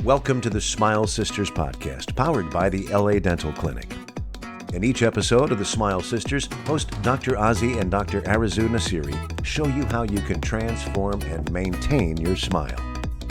Welcome to the Smile Sisters podcast, powered by the LA Dental Clinic. In each episode of the Smile Sisters, host Dr. Ozzy and Dr. Arazu Nasiri show you how you can transform and maintain your smile.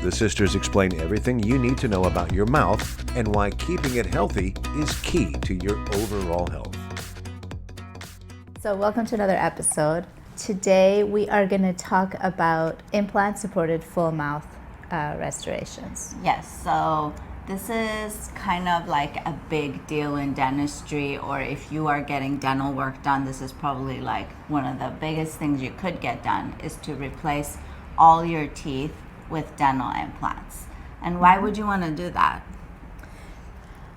The sisters explain everything you need to know about your mouth and why keeping it healthy is key to your overall health. So welcome to another episode. Today we are going to talk about implant-supported full mouth restorations. Yes, so this is kind of like a big deal in dentistry, or if you are getting dental work done, this is probably like one of the biggest things you could get done, is to replace all your teeth with dental implants. And why would you want to do that?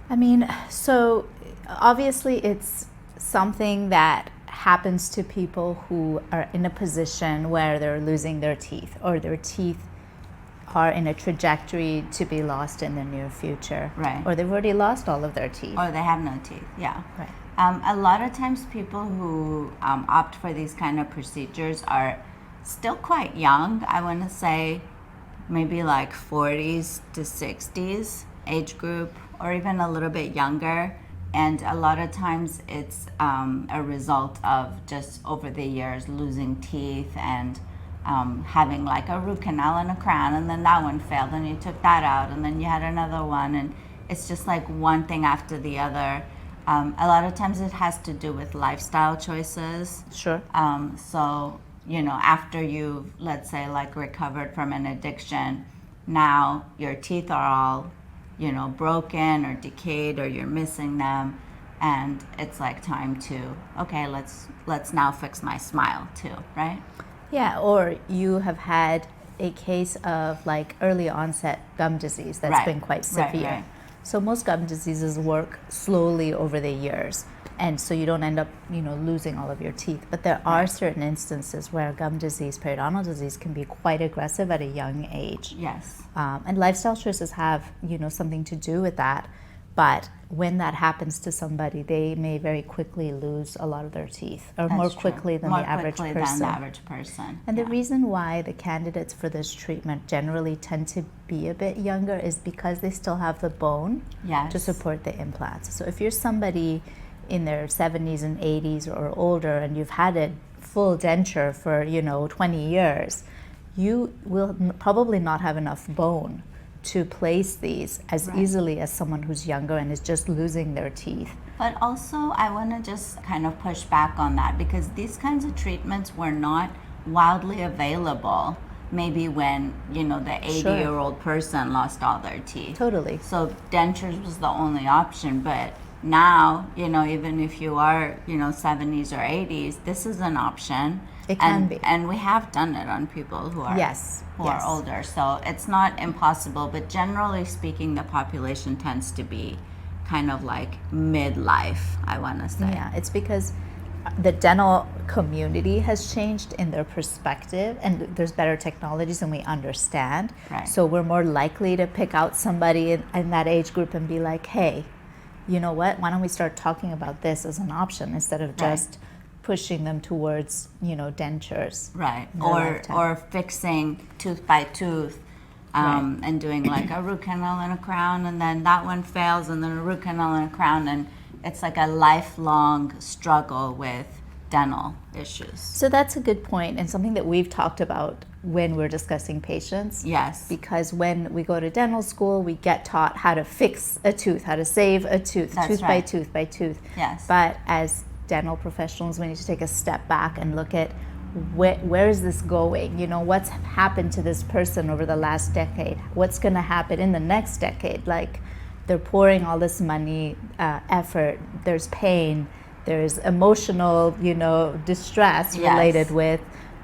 I mean, so obviously it's something that happens to people who are in a position where they're losing their teeth, or their teeth are in a trajectory to be lost in the near future. Right. Or they've already lost all of their teeth. Or they have no teeth, yeah. Right. A lot of times people who opt for these kind of procedures are still quite young. I want to say maybe like 40s to 60s age group, or even a little bit younger. And a lot of times it's a result of just over the years losing teeth and having like a root canal and a crown, and then that one failed and you took that out, and then you had another one, and it's just like one thing after the other. A lot of times it has to do with lifestyle choices. Sure. So, you know, after you've, let's say, like recovered from an addiction, now your teeth are all, you know, broken or decayed, or you're missing them, and it's like time to, okay, let's now fix my smile too, right? Yeah, or you have had a case of like early onset gum disease that's been quite severe. Right. So most gum diseases work slowly over the years, and so you don't end up, you know, losing all of your teeth. But there are certain instances where gum disease, periodontal disease, can be quite aggressive at a young age. Yes. And lifestyle choices have, you know, something to do with that. But when that happens to somebody, they may very quickly lose a lot of their teeth, or more quickly than the average person. And the reason why the candidates for this treatment generally tend to be a bit younger is because they still have the bone to support the implants. So if you're somebody in their 70s and 80s or older, and you've had a full denture for, you know, 20 years, you will probably not have enough bone to place these as easily as someone who's younger and is just losing their teeth. But also, I want to just kind of push back on that, because these kinds of treatments were not wildly available maybe when, you know, the 80-year-old person lost all their teeth. Totally. So dentures was the only option. But now, you know, even if you are, you know, 70s or 80s, this is an option. It can be. And we have done it on people who are are older. So it's not impossible, but generally speaking, the population tends to be kind of like midlife, I want to say. Yeah, it's because the dental community has changed in their perspective, and there's better technologies and we understand. Right. So we're more likely to pick out somebody in that age group and be like, hey, you know what, why don't we start talking about this as an option instead of just pushing them towards, you know, dentures. Right. Or fixing tooth by tooth, and doing like a root canal and a crown, and then that one fails, and then a root canal and a crown, and it's like a lifelong struggle with dental issues. So that's a good point, and something that we've talked about when we're discussing patients. Yes. Because when we go to dental school, we get taught how to fix a tooth, how to save a tooth, tooth by tooth by tooth. Yes. But as dental professionals, we need to take a step back and look at where is this going? You know, what's happened to this person over the last decade? What's going to happen in the next decade? Like, they're pouring all this money, effort, there's pain, there's emotional, you know, distress related with,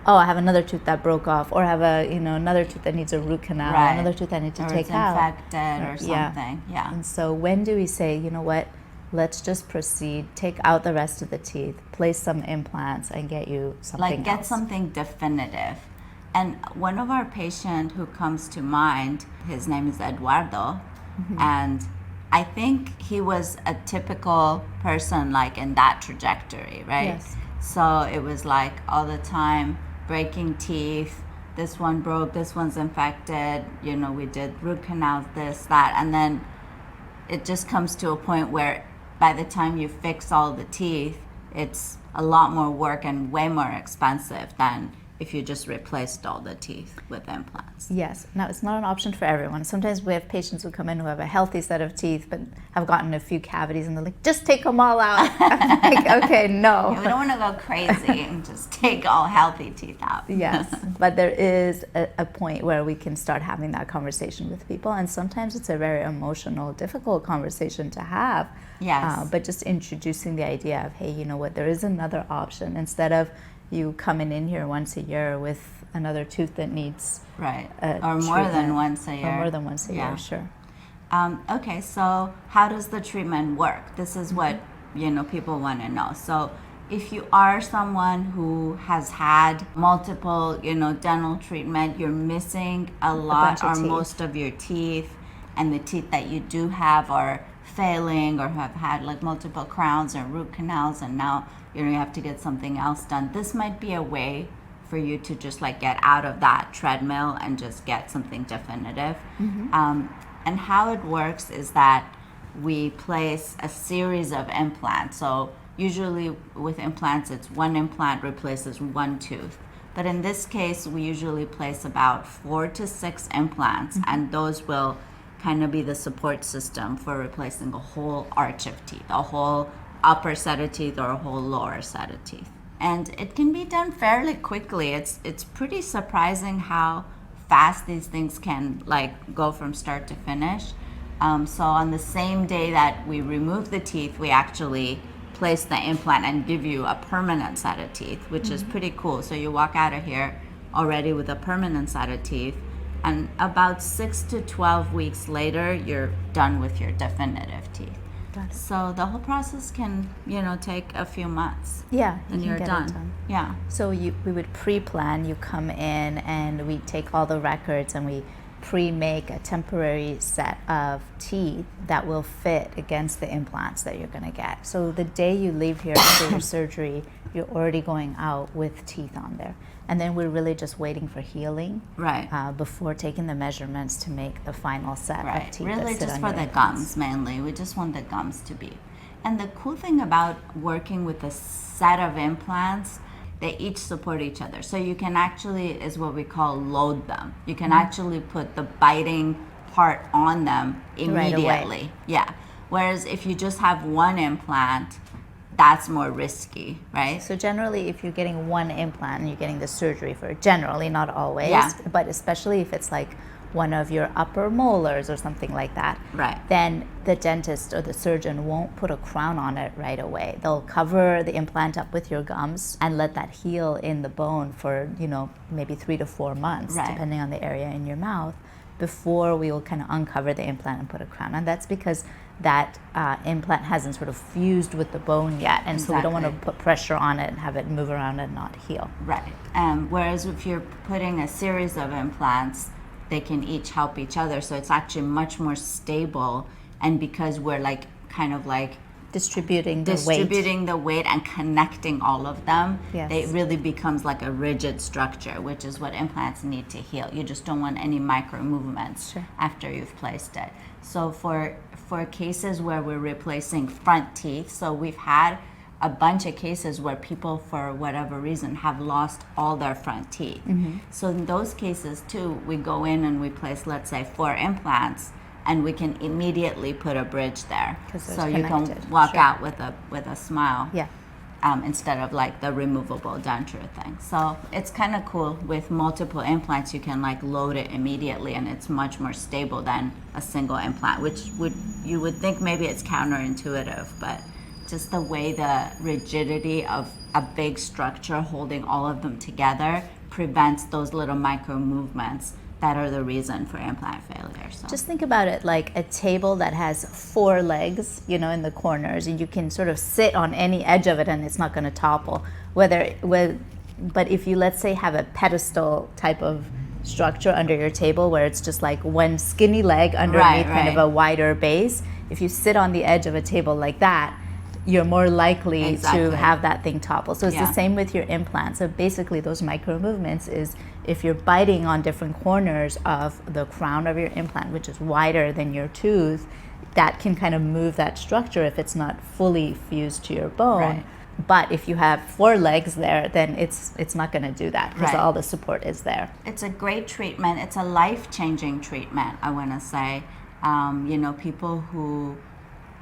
oh, I have another tooth that broke off, or I have a, you know, another tooth that needs a root canal, another tooth I need to take out. Or it's infected or something, And so when do we say, you know what, let's just proceed, take out the rest of the teeth, place some implants, and get you something like get something definitive. And one of our patients who comes to mind, his name is Eduardo, and I think he was a typical person like in that trajectory, right? Yes. So it was like all the time breaking teeth, this one broke, this one's infected, we did root canals, this, that, and then it just comes to a point where by the time you fix all the teeth, it's a lot more work and way more expensive than if you just replaced all the teeth with implants. Yes. Now, it's not an option for everyone. Sometimes we have patients who come in who have a healthy set of teeth but have gotten a few cavities and they're like, just take them all out. I'm like, okay, no. Yeah, we don't want to go crazy and just take all healthy teeth out. Yes, but there is a point where we can start having that conversation with people, and sometimes it's a very emotional, difficult conversation to have. Yes. But just introducing the idea of, hey, you know what, there is another option. Instead of you coming in here once a year with another tooth that needs or more than once a year. Or more than once a year, sure. Okay, so how does the treatment work? This is what people want to know. So if you are someone who has had multiple dental treatment, you're missing a lot or most of your teeth, and the teeth that you do have are failing or have had like multiple crowns or root canals, and now you have to get something else done. This might be a way for you to just like get out of that treadmill and just get something definitive. And how it works is that we place a series of implants. So usually with implants, it's one implant replaces one tooth. But in this case, we usually place about 4 to 6 implants, and those will kind of be the support system for replacing a whole arch of teeth, a whole upper set of teeth or a whole lower set of teeth. And it can be done fairly quickly. It's pretty surprising how fast these things can like go from start to finish. So on the same day that we remove the teeth, we actually place the implant and give you a permanent set of teeth, which is pretty cool. So you walk out of here already with a permanent set of teeth, and about 6 to 12 weeks later, you're done with your definitive teeth. So the whole process can, take a few months. Yeah, and you're done. Yeah. So we would pre-plan. You come in and we take all the records and we pre-make a temporary set of teeth that will fit against the implants that you're going to get. So the day you leave here after your surgery, you're already going out with teeth on there. And then we're really just waiting for healing before taking the measurements to make the final set of teeth. Really just for the gums mainly. We just want the gums to be. And the cool thing about working with a set of implants, they each support each other. So you can actually, is what we call load them. You can actually put the biting part on them immediately. Right away. Yeah. Whereas if you just have one implant, that's more risky, right? So generally, if you're getting one implant and you're getting the surgery for it, generally, not always, but especially if it's like one of your upper molars or something like that, then the dentist or the surgeon won't put a crown on it right away. They'll cover the implant up with your gums and let that heal in the bone for, maybe 3 to 4 months, depending on the area in your mouth, before we will kind of uncover the implant and put a crown. And that's because that implant hasn't sort of fused with the bone yet, and so we don't want to put pressure on it and have it move around and not heal. Right. Whereas if you're putting a series of implants, they can each help each other, so it's actually much more stable. And because we're distributing the weight and connecting all of them, it really becomes like a rigid structure, which is what implants need to heal. You just don't want any micro movements after you've placed it. So for cases where we're replacing front teeth, so we've had a bunch of cases where people, for whatever reason, have lost all their front teeth. So in those cases too, we go in and we place, let's say, 4 implants, and we can immediately put a bridge there, so you can walk out with a smile. Instead of like the removable denture thing. So it's kind of cool. With multiple implants, you can like load it immediately, and it's much more stable than a single implant, which you would think maybe it's counterintuitive, but just the way the rigidity of a big structure holding all of them together prevents those little micro movements that are the reason for implant failure. So just think about it like a table that has 4 legs, in the corners, and you can sort of sit on any edge of it and it's not going to topple. But if you, let's say, have a pedestal type of structure under your table where it's just like one skinny leg underneath kind of a wider base, if you sit on the edge of a table like that, you're more likely Exactly. to have that thing topple. So it's Yeah. the same with your implant. So basically those micro movements is if you're biting on different corners of the crown of your implant, which is wider than your tooth, that can kind of move that structure if it's not fully fused to your bone. Right. But if you have 4 legs there, then it's not going to do that because Right. all the support is there. It's a great treatment. It's a life-changing treatment, I want to say. People who,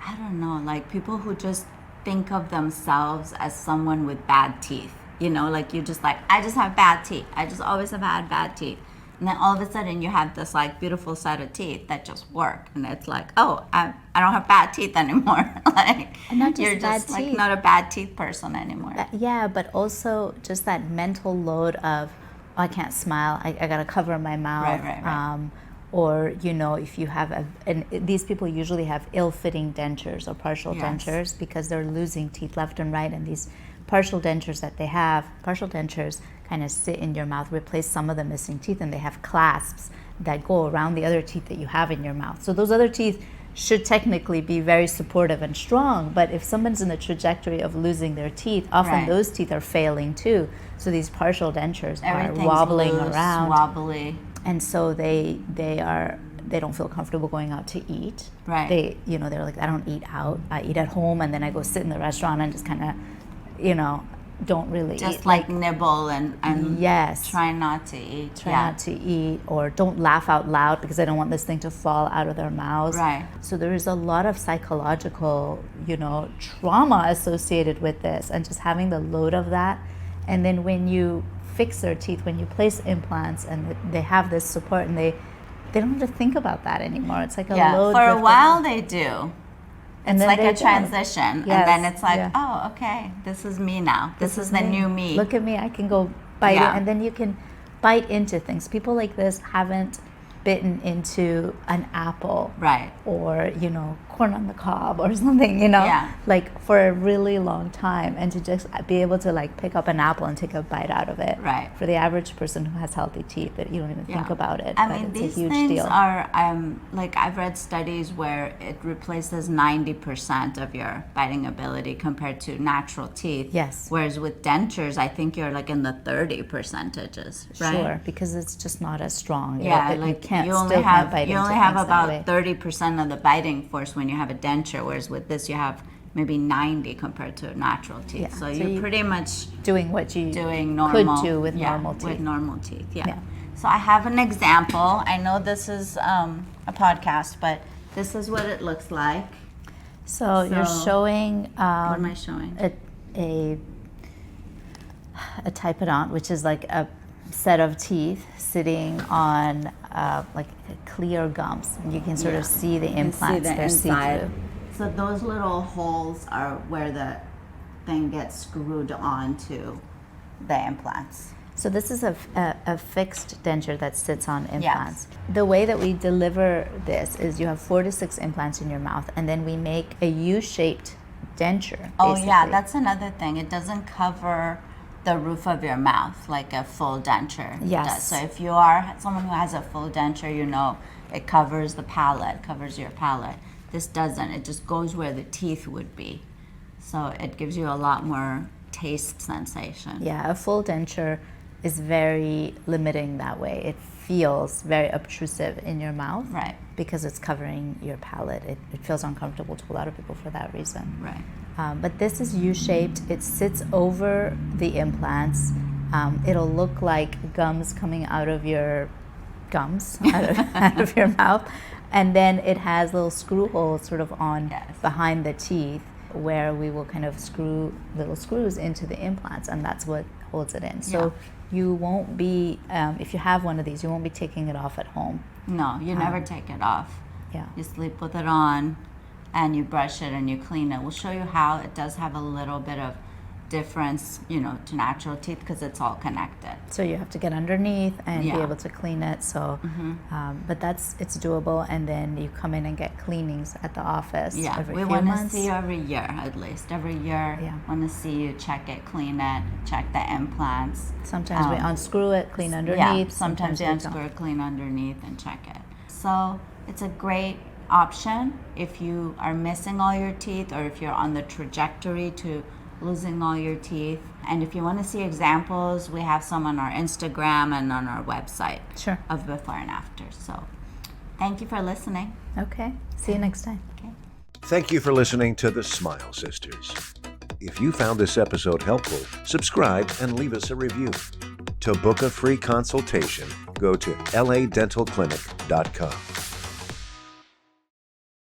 I don't know, like people who just think of themselves as someone with bad teeth. Like you just like, I just have bad teeth. I just always have had bad teeth. And then all of a sudden you have this like beautiful set of teeth that just work. And it's like, oh, I don't have bad teeth anymore. Like And not just you're bad just like teeth. not a bad teeth person anymore. Yeah, but also just that mental load of, oh, I can't smile. I got to cover my mouth. Right. Or, if you have and these people usually have ill-fitting dentures or partial Yes. dentures because they're losing teeth left and right. And these partial dentures that they have, partial dentures kind of sit in your mouth, replace some of the missing teeth, and they have clasps that go around the other teeth that you have in your mouth. So those other teeth should technically be very supportive and strong, but if someone's in the trajectory of losing their teeth, often Right. those teeth are failing too. So these partial dentures Everything's are wobbling loose, around, wobbly. and so they don't feel comfortable going out to eat. Right. They're like, I don't eat out. I eat at home, and then I go sit in the restaurant and just kind of, don't really Just eat. like nibble and Yes. try not to eat. Try Yeah. not to eat, or don't laugh out loud because I don't want this thing to fall out of their mouths. Right. So there is a lot of psychological, trauma associated with this, and just having the load of that. And then when you fix their teeth, when you place implants and they have this support, and they don't have to think about that anymore. It's like a load. For a lifted while off. they do. And It's then like they a don't. transition. Yes, And then it's like, yeah. oh, okay, this is me now. This is the new me. Look at me, I can go bite Yeah. it, and then you can bite into things. People like this haven't bitten into an apple, Right. or corn on the cob or something, Yeah. like for a really long time, and to just be able to like pick up an apple and take a bite out of it. Right. For the average person who has healthy teeth, that you don't even think Yeah. about it. I but mean, it's these a huge things deal. are, like, I've read studies where it replaces 90% of your biting ability compared to natural teeth. Yes. Whereas with dentures, I think you're like in the 30 percentages, right? Sure, because it's just not as strong. Yeah, you like can't you only still have bite you into only have things that way. about 30% of the biting force when you have a denture, whereas with this you have maybe 90 compared to natural teeth. Yeah, So so you're you- pretty much doing what you doing normal could do with yeah, normal teeth. With normal teeth, yeah. Yeah. So I have an example. I know this is a podcast, but this is what it looks like. So you're So, showing What am I showing? a typodont, which is like a set of teeth sitting on like clear gums. You can sort of see the You can implants. see the They're inside. see-through. So those little holes are where the thing gets screwed onto the implants. So this is a fixed denture that sits on implants. The way that we deliver this is you have 4 to 6 implants in your mouth, and then we make a U-shaped denture. Oh yeah, basically. that's another thing. It doesn't cover the roof of your mouth like a full denture Yes. does. So if you are someone who has a full denture, it covers the palate, covers your palate. This doesn't. It just goes where the teeth would be. So it gives you a lot more taste sensation. Yeah, a full denture is very limiting that way. It feels very obtrusive in your mouth. Right. Because it's covering your palate. It feels uncomfortable to a lot of people for that reason. Right. But this is U-shaped. It sits over the implants. It'll look like gums coming out of your gums, out of your mouth. And then it has little screw holes sort of on Yes. behind the teeth, where we will kind of screw little screws into the implants, and that's what holds it in. So you won't be, if you have one of these, you won't be taking it off at home. No, you never take it off. Yeah. You sleep with it on and you brush it and you clean it. We'll show you how it does have a little bit of difference, to natural teeth because it's all connected. So you have to get underneath and be Yeah. able to clean it. So, but it's doable. And then you come in and get cleanings at the office Yeah, every we few want to months. see you every year at least. Every year, Yeah. want to see you check it, clean it, check the implants. Sometimes we unscrew it, clean Yeah, underneath. sometimes you we unscrew don't. it, clean underneath, and check it. So it's a great option if you are missing all your teeth or if you're on the trajectory to losing all your teeth. And if you want to see examples, we have some on our Instagram and on our website of before and after. So thank you for listening. Okay. See you next time. Okay. Thank you for listening to the Smile Sisters. If you found this episode helpful, subscribe and leave us a review. To book a free consultation, go to ladentalclinic.com.